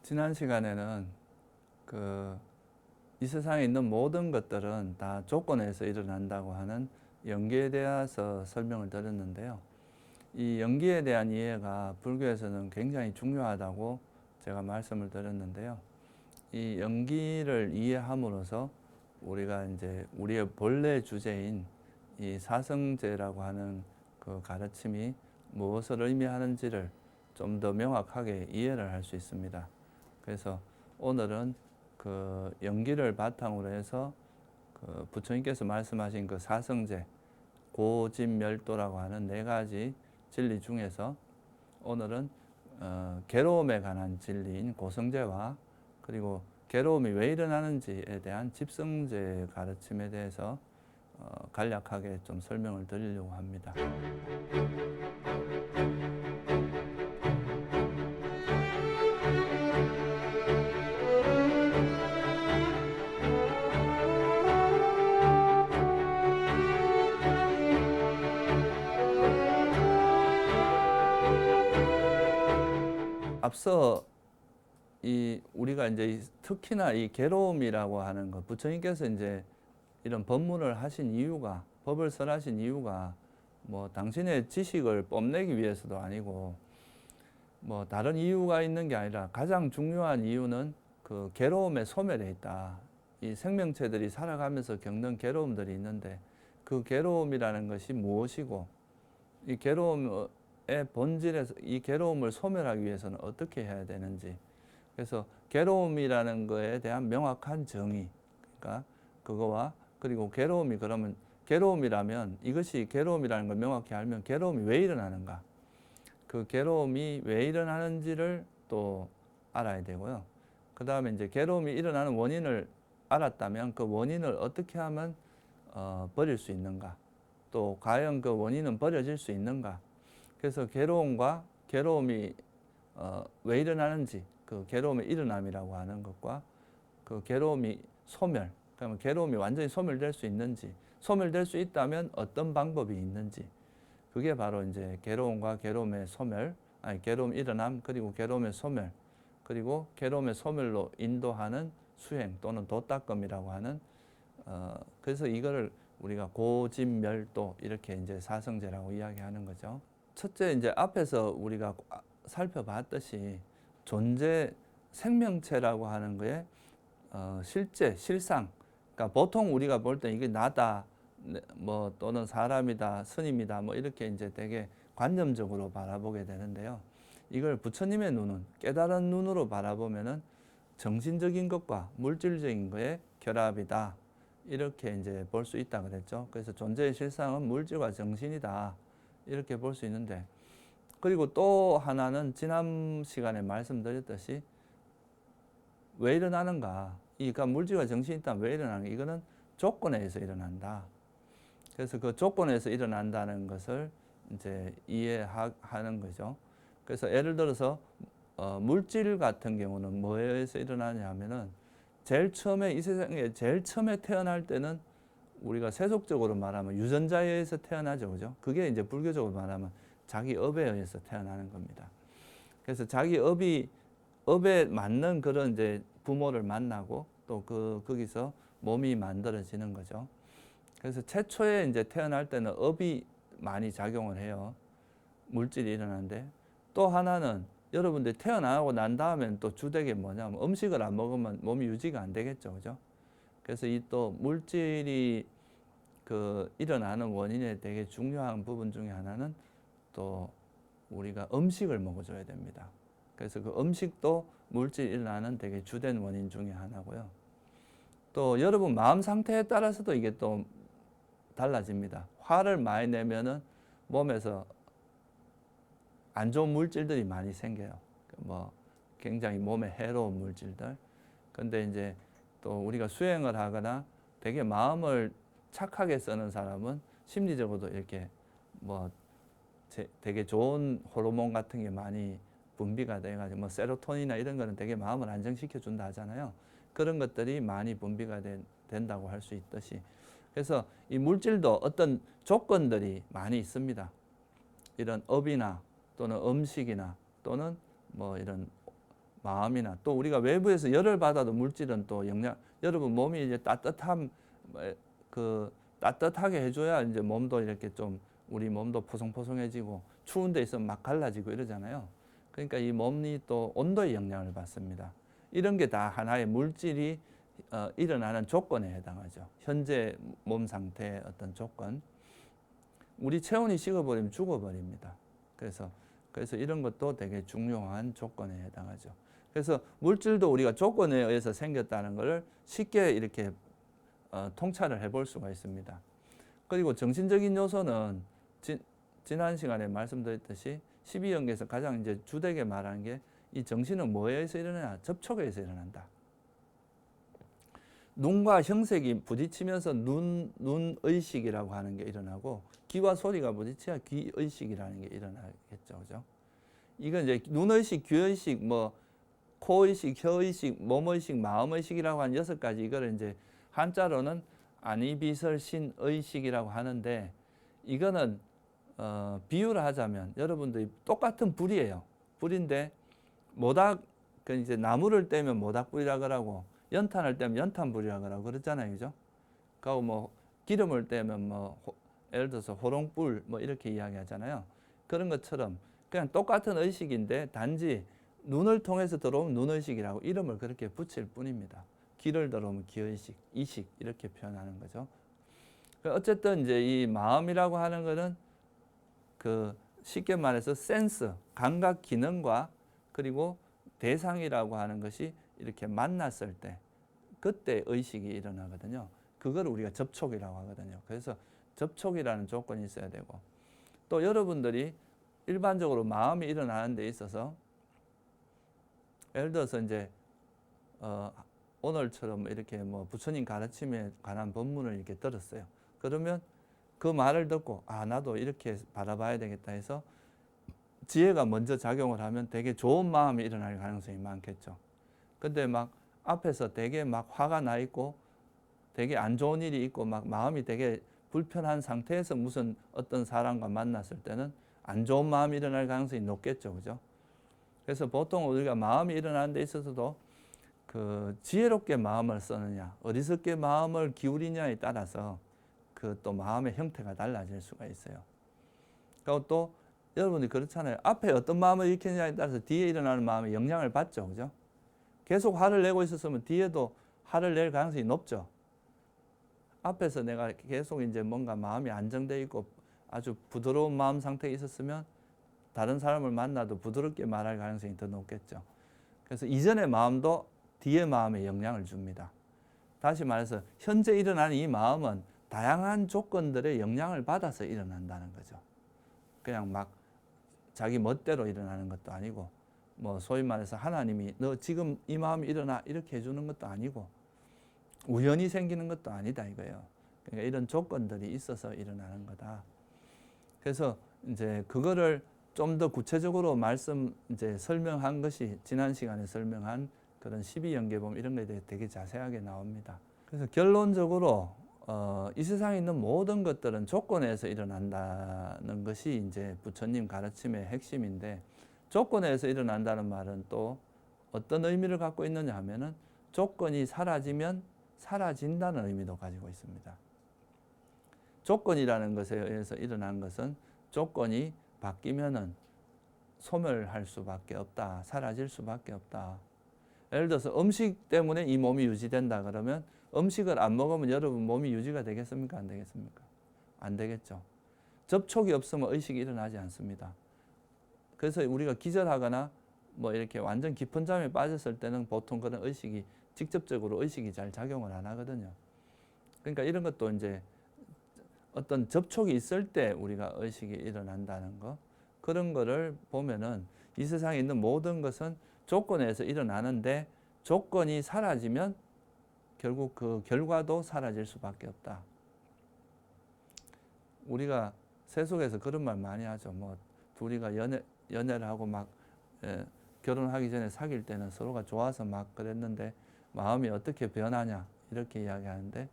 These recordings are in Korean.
지난 시간에는 이 세상에 있는 모든 것들은 다 조건에서 일어난다고 하는 연기에 대해서 설명을 드렸는데요. 이 연기에 대한 이해가 불교에서는 굉장히 중요하다고 제가 말씀을 드렸는데요. 이 연기를 이해함으로써 우리가 이제 우리의 본래 주제인 이 사성제라고 하는 그 가르침이 무엇을 의미하는지를 좀 더 명확하게 이해를 할 수 있습니다. 그래서 오늘은 그 연기를 바탕으로 해서 그 부처님께서 말씀하신 그 사성제, 고진멸도라고 하는 네 가지 진리 중에서 오늘은 괴로움에 관한 진리인 고성제와 그리고 괴로움이 왜 일어나는지에 대한 집성제 가르침에 대해서 간략하게 좀 설명을 드리려고 합니다. 앞서 우리가 이제 특히나 이 괴로움이라고 하는 것, 부처님께서 이제 이런 법문을 하신 이유가, 법을 설하신 이유가 뭐 당신의 지식을 뽐내기 위해서도 아니고 뭐 다른 이유가 있는 게 아니라 가장 중요한 이유는 그 괴로움의 소멸에 있다. 이 생명체들이 살아가면서 겪는 괴로움들이 있는데 그 괴로움이라는 것이 무엇이고 이 괴로움의 본질에서 이 괴로움을 소멸하기 위해서는 어떻게 해야 되는지, 그래서 괴로움이라는 것에 대한 명확한 정의, 그러니까 그거와 그리고 괴로움이 그러면 괴로움이라면 이것이 괴로움이라는 걸 명확히 알면 괴로움이 왜 일어나는가, 그 괴로움이 왜 일어나는지를 또 알아야 되고요. 그 다음에 이제 괴로움이 일어나는 원인을 알았다면 그 원인을 어떻게 하면 버릴 수 있는가, 또 과연 그 원인은 버려질 수 있는가. 그래서 괴로움과 괴로움이 왜 일어나는지, 그 괴로움의 일어남이라고 하는 것과 그 괴로움이 소멸, 그러면 괴로움이 완전히 소멸될 수 있는지, 소멸될 수 있다면 어떤 방법이 있는지, 그게 바로 이제 괴로움과 괴로움의 소멸, 아니 괴로움 일어남, 그리고 괴로움의 소멸, 그리고 괴로움의 소멸로 인도하는 수행 또는 도닦음이라고 하는 그래서 이거를 우리가 고진멸도 이렇게 이제 사성제라고 이야기하는 거죠. 첫째 이제 앞에서 우리가 살펴봤듯이 존재 생명체라고 하는 거에 실제 실상, 그러니까 보통 우리가 볼 때 이게 나다, 뭐 또는 사람이다, 스님이다, 뭐 이렇게 이제 되게 관념적으로 바라보게 되는데요. 이걸 부처님의 눈은 깨달은 눈으로 바라보면은 정신적인 것과 물질적인 것의 결합이다, 이렇게 이제 볼 수 있다 그랬죠. 그래서 존재의 실상은 물질과 정신이다, 이렇게 볼 수 있는데, 그리고 또 하나는 지난 시간에 말씀드렸듯이 왜 일어나는가, 그러니까 물질과 정신이 있다면 왜 일어나는가, 이거는 조건에 의해서 일어난다. 그래서 그 조건에서 일어난다는 것을 이제 이해하는 거죠. 그래서 예를 들어서 물질 같은 경우는 뭐에 의해서 일어나냐 하면은 제일 처음에 이 세상에 제일 처음에 태어날 때는 우리가 세속적으로 말하면 유전자에 의해서 태어나죠, 그죠? 그게 이제 불교적으로 말하면 자기 업에 의해서 태어나는 겁니다. 그래서 자기 업에 맞는 그런 이제 부모를 만나고 또 거기서 몸이 만들어지는 거죠. 그래서 최초에 이제 태어날 때는 업이 많이 작용을 해요. 물질이 일어나는데, 또 하나는 여러분들이 태어나고 난 다음엔 또 주되게 뭐냐면 음식을 안 먹으면 몸이 유지가 안 되겠죠, 그죠? 그래서 이 또 물질이 그 일어나는 원인에 되게 중요한 부분 중에 하나는 또 우리가 음식을 먹어줘야 됩니다. 그래서 그 음식도 물질 일어나는 되게 주된 원인 중에 하나고요. 또 여러분 마음 상태에 따라서도 이게 또 달라집니다. 화를 많이 내면은 몸에서 안 좋은 물질들이 많이 생겨요. 뭐 굉장히 몸에 해로운 물질들. 근데 이제 또 우리가 수행을 하거나 되게 마음을 착하게 쓰는 사람은 심리적으로도 이렇게 뭐 되게 좋은 호르몬 같은 게 많이 분비가 돼가지고 뭐 세로토닌이나 이런 거는 되게 마음을 안정시켜 준다 하잖아요. 그런 것들이 많이 분비가 된다고 할 수 있듯이, 그래서 이 물질도 어떤 조건들이 많이 있습니다. 이런 업이나 또는 음식이나 또는 뭐 이런 마음이나 또 우리가 외부에서 열을 받아도 물질은 또 여러분 몸이 이제 따뜻하게 해줘야 이제 몸도 이렇게 좀 우리 몸도 포송포송해지고 추운 데 있으면 막 갈라지고 이러잖아요. 그러니까 이 몸이 또 온도에 영향을 받습니다. 이런 게 다 하나의 물질이 일어나는 조건에 해당하죠. 현재 몸 상태의 어떤 조건. 우리 체온이 식어버리면 죽어버립니다. 그래서 이런 것도 되게 중요한 조건에 해당하죠. 그래서 물질도 우리가 조건에 의해서 생겼다는 것을 쉽게 이렇게 통찰을 해볼 수가 있습니다. 그리고 정신적인 요소는 지난 시간에 말씀드렸듯이 12연계에서 가장 이제 주되게 말하는 게 이 정신은 뭐에 의해서 일어나냐? 접촉에 의해서 일어난다. 눈과 형색이 부딪히면서 눈의식이라고 하는 게 일어나고 귀와 소리가 부딪혀야 귀의식이라는 게 일어나겠죠. 그죠? 이건 이제 눈의식, 귀의식, 뭐 코의식, 혀의식, 몸의식, 마음의식이라고 하는 6가지 이거를 이제 한자로는 안이비설신의식이라고 하는데 이거는 비유를 하자면 여러분들이 똑같은 불이에요. 불인데 그 이제 나무를 떼면 모닥불이라 그러고 연탄을 떼면 연탄불이라 그러고 그러잖아요. 그죠? 그리고 뭐 기름을 떼면 뭐 예를 들어서 호롱불 뭐 이렇게 이야기하잖아요. 그런 것처럼 그냥 똑같은 의식인데 단지 눈을 통해서 들어오면 눈의식이라고 이름을 그렇게 붙일 뿐입니다. 귀를 들어오면 귀의식, 이식 이렇게 표현하는 거죠. 어쨌든 이제 이 마음이라고 하는 거는 그 쉽게 말해서 센스, 감각 기능과 그리고 대상이라고 하는 것이 이렇게 만났을 때 그때 의식이 일어나거든요. 그걸 우리가 접촉이라고 하거든요. 그래서 접촉이라는 조건이 있어야 되고 또 여러분들이 일반적으로 마음이 일어나는 데 있어서 예를 들어서 이제 오늘처럼 이렇게 뭐 부처님 가르침에 관한 법문을 이렇게 들었어요. 그러면 그 말을 듣고 나도 이렇게 바라봐야 되겠다 해서 지혜가 먼저 작용을 하면 되게 좋은 마음이 일어날 가능성이 많겠죠. 근데 막 앞에서 되게 막 화가 나 있고 되게 안 좋은 일이 있고 막 마음이 되게 불편한 상태에서 무슨 어떤 사람과 만났을 때는 안 좋은 마음이 일어날 가능성이 높겠죠. 그죠? 그래서 보통 우리가 마음이 일어나는 데 있어서도 그 지혜롭게 마음을 쓰느냐, 어리석게 마음을 기울이냐에 따라서 그 또 마음의 형태가 달라질 수가 있어요. 그리고 또 여러분이 그렇잖아요. 앞에 어떤 마음을 일으키느냐에 따라서 뒤에 일어나는 마음에 영향을 받죠. 그죠? 계속 화를 내고 있었으면 뒤에도 화를 낼 가능성이 높죠. 앞에서 내가 계속 이제 뭔가 마음이 안정되어 있고 아주 부드러운 마음 상태에 있었으면 다른 사람을 만나도 부드럽게 말할 가능성이 더 높겠죠. 그래서 이전의 마음도 뒤의 마음에 영향을 줍니다. 다시 말해서 현재 일어나는 이 마음은 다양한 조건들의 영향을 받아서 일어난다는 거죠. 그냥 막 자기 멋대로 일어나는 것도 아니고 뭐 소위 말해서 하나님이 너 지금 이 마음이 일어나 이렇게 해주는 것도 아니고 우연히 생기는 것도 아니다 이거예요. 그러니까 이런 조건들이 있어서 일어나는 거다. 그래서 이제 그거를 좀 더 구체적으로 이제 설명한 것이 지난 시간에 설명한 그런 12연계범 이런 거에 대해 되게 자세하게 나옵니다. 그래서 결론적으로 이 세상에 있는 모든 것들은 조건에서 일어난다는 것이 이제 부처님 가르침의 핵심인데 조건에서 일어난다는 말은 또 어떤 의미를 갖고 있느냐 하면은 조건이 사라지면 사라진다는 의미도 가지고 있습니다. 조건이라는 것에 의해서 일어난 것은 조건이 바뀌면은 소멸할 수밖에 없다. 사라질 수밖에 없다. 예를 들어서 음식 때문에 이 몸이 유지된다 그러면 음식을 안 먹으면 여러분 몸이 유지가 되겠습니까? 안 되겠습니까? 안 되겠죠. 접촉이 없으면 의식이 일어나지 않습니다. 그래서 우리가 기절하거나 뭐 이렇게 완전 깊은 잠에 빠졌을 때는 보통 그런 의식이 직접적으로 의식이 잘 작용을 안 하거든요. 그러니까 이런 것도 이제 어떤 접촉이 있을 때 우리가 의식이 일어난다는 거 그런 거를 보면은 이 세상에 있는 모든 것은 조건에서 일어나는데 조건이 사라지면 결국 그 결과도 사라질 수밖에 없다. 우리가 세속에서 그런 말 많이 하죠. 뭐 둘이가 연애를 하고 막 결혼하기 전에 사귈 때는 서로가 좋아서 막 그랬는데 마음이 어떻게 변하냐 이렇게 이야기하는데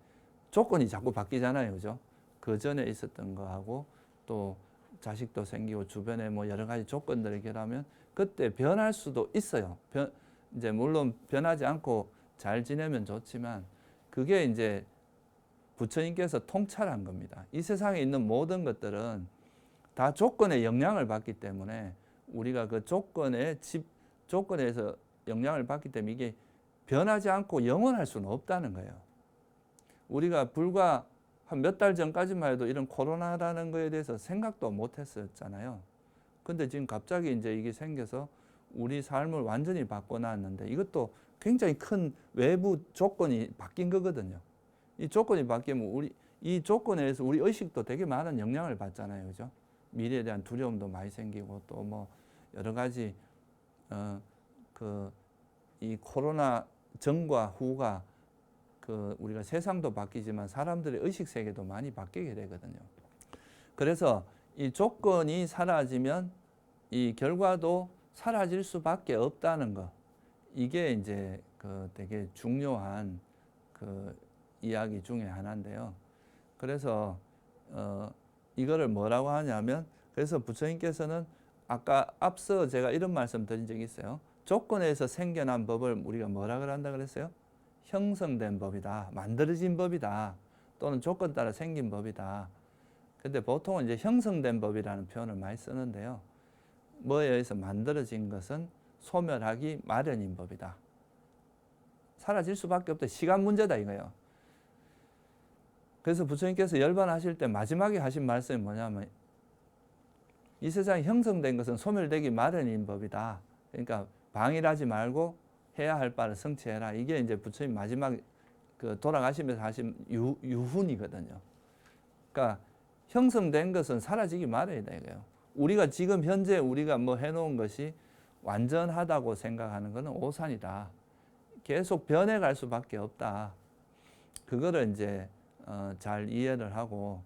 조건이 자꾸 바뀌잖아요. 그죠? 그 전에 있었던 거하고 또 자식도 생기고 주변에 뭐 여러 가지 조건들이 결하면 그때 변할 수도 있어요. 이제 물론 변하지 않고 잘 지내면 좋지만 그게 이제 부처님께서 통찰한 겁니다. 이 세상에 있는 모든 것들은 다 조건에 영향을 받기 때문에 우리가 그 조건에서 영향을 받기 때문에 이게 변하지 않고 영원할 수는 없다는 거예요. 우리가 불과 한 몇 달 전까지만 해도 이런 코로나라는 거에 대해서 생각도 못 했었잖아요. 근데 지금 갑자기 이제 이게 생겨서 우리 삶을 완전히 바꿔놨는데 이것도 굉장히 큰 외부 조건이 바뀐 거거든요. 이 조건이 바뀌면 이 조건에 의해서 우리 의식도 되게 많은 영향을 받잖아요. 그죠? 미래에 대한 두려움도 많이 생기고 또 뭐 여러 가지 이 코로나 전과 후가 우리가 세상도 바뀌지만 사람들의 의식 세계도 많이 바뀌게 되거든요. 그래서 이 조건이 사라지면 이 결과도 사라질 수밖에 없다는 거. 이게 이제 되게 중요한 이야기 중에 하나인데요. 그래서 이거를 뭐라고 하냐면 그래서 부처님께서는 아까 앞서 제가 이런 말씀 드린 적이 있어요. 조건에서 생겨난 법을 우리가 뭐라 그런다 그랬어요? 형성된 법이다. 만들어진 법이다. 또는 조건 따라 생긴 법이다. 근데 보통은 이제 형성된 법이라는 표현을 많이 쓰는데요. 뭐에 의해서 만들어진 것은 소멸하기 마련인 법이다. 사라질 수밖에 없다. 시간 문제다 이거예요. 그래서 부처님께서 열반하실 때 마지막에 하신 말씀이 뭐냐면 이 세상에 형성된 것은 소멸되기 마련인 법이다. 그러니까 방일하지 말고 해야 할 바를 성취해라. 이게 이제 부처님 마지막 돌아가시면서 하신 유훈이거든요. 그러니까 형성된 것은 사라지기 마련이다 이거예요. 우리가 지금 현재 우리가 뭐 해놓은 것이 완전하다고 생각하는 것은 오산이다. 계속 변해갈 수밖에 없다. 그거를 이제 잘 이해를 하고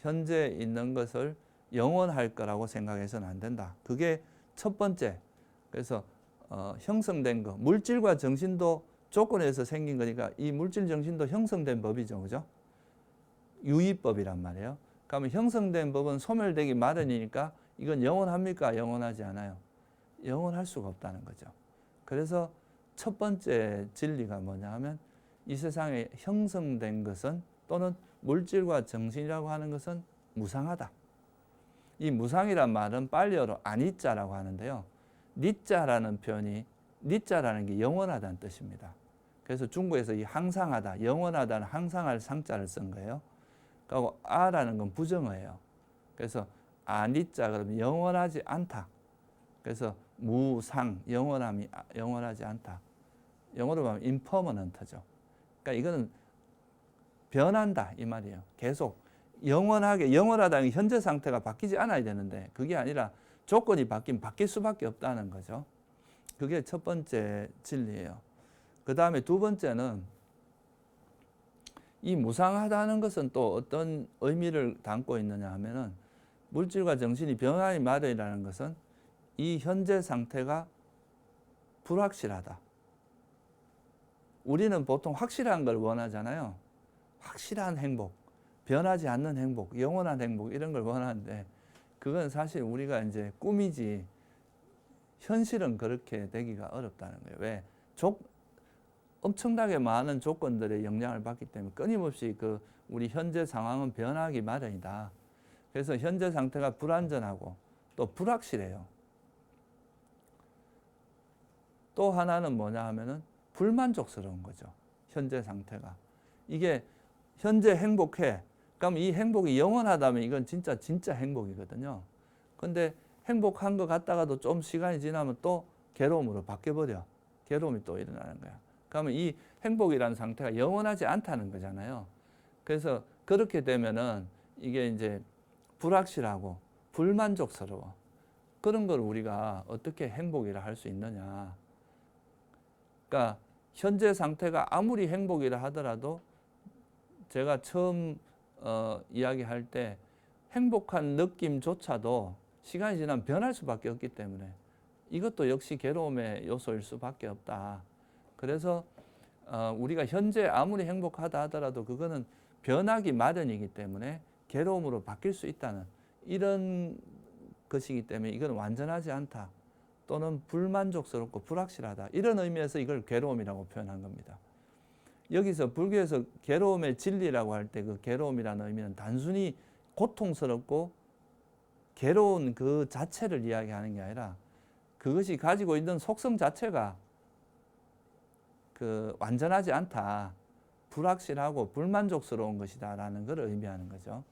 현재 있는 것을 영원할 거라고 생각해서는 안 된다. 그게 첫 번째. 그래서 형성된 거, 물질과 정신도 조건에서 생긴 거니까 이 물질 정신도 형성된 법이죠, 그죠? 유의법이란 말이에요. 그러면 형성된 법은 소멸되기 마련이니까 이건 영원합니까? 영원하지 않아요. 영원할 수가 없다는 거죠. 그래서 첫 번째 진리가 뭐냐 하면 이 세상에 형성된 것은 또는 물질과 정신이라고 하는 것은 무상하다. 이 무상이란 말은 빨리어로 아니자라고 하는데요. 니자라는 표현이 니자라는 게 영원하다는 뜻입니다. 그래서 중국에서 이 항상하다, 영원하다는 항상할 상자를 쓴 거예요. 그리고 아라는 건 부정어예요. 그래서 아니자 그러면 영원하지 않다. 그래서 무상, 영원함이 영원하지 않다. 영어로 보면 impermanent죠. 그러니까 이거는 변한다 이 말이에요. 계속 영원하게 영원하다는 현재 상태가 바뀌지 않아야 되는데 그게 아니라 조건이 바뀌면 바뀔 수밖에 없다는 거죠. 그게 첫 번째 진리예요. 그 다음에 두 번째는 이 무상하다는 것은 또 어떤 의미를 담고 있느냐 하면은 물질과 정신이 변하기 마련이라는 것은 이 현재 상태가 불확실하다. 우리는 보통 확실한 걸 원하잖아요. 확실한 행복, 변하지 않는 행복, 영원한 행복 이런 걸 원하는데 그건 사실 우리가 이제 꿈이지 현실은 그렇게 되기가 어렵다는 거예요. 왜? 엄청나게 많은 조건들의 영향을 받기 때문에 끊임없이 우리 현재 상황은 변하기 마련이다. 그래서 현재 상태가 불안전하고 또 불확실해요. 또 하나는 뭐냐 하면은 불만족스러운 거죠. 현재 상태가. 이게 현재 행복해. 그럼 이 행복이 영원하다면 이건 진짜 행복이거든요. 근데 행복한 것 같다가도 좀 시간이 지나면 또 괴로움으로 바뀌어버려. 괴로움이 또 일어나는 거야. 그러면 이 행복이라는 상태가 영원하지 않다는 거잖아요. 그래서 그렇게 되면은 이게 이제 불확실하고 불만족스러워. 그런 걸 우리가 어떻게 행복이라 할 수 있느냐. 그러니까 현재 상태가 아무리 행복이라 하더라도 제가 처음 이야기할 때 행복한 느낌조차도 시간이 지나면 변할 수밖에 없기 때문에 이것도 역시 괴로움의 요소일 수밖에 없다. 그래서 우리가 현재 아무리 행복하다 하더라도 그거는 변하기 마련이기 때문에 괴로움으로 바뀔 수 있다는 이런 것이기 때문에 이건 완전하지 않다. 또는 불만족스럽고 불확실하다. 이런 의미에서 이걸 괴로움이라고 표현한 겁니다. 여기서 불교에서 괴로움의 진리라고 할 때 그 괴로움이라는 의미는 단순히 고통스럽고 괴로운 그 자체를 이야기하는 게 아니라 그것이 가지고 있는 속성 자체가 그 완전하지 않다. 불확실하고 불만족스러운 것이다라는 것을 의미하는 거죠.